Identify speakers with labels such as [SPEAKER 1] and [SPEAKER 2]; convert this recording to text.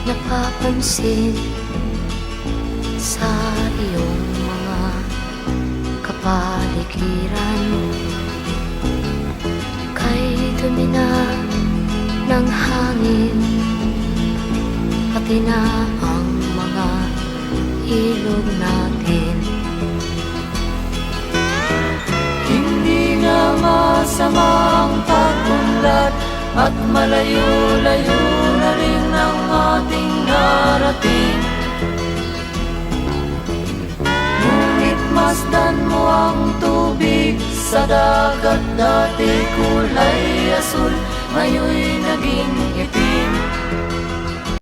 [SPEAKER 1] napapansin sa iyong mga kapaligiran. Kay dumi na ng hangin, pati na ang mga ilog natin.
[SPEAKER 2] Hindi nga masamang pag-unlad at malayo-layo na rin ang ating narating. Ngunit masdan mo ang tubig sa dagat, dati kulay asul, ngayon'y naging itim.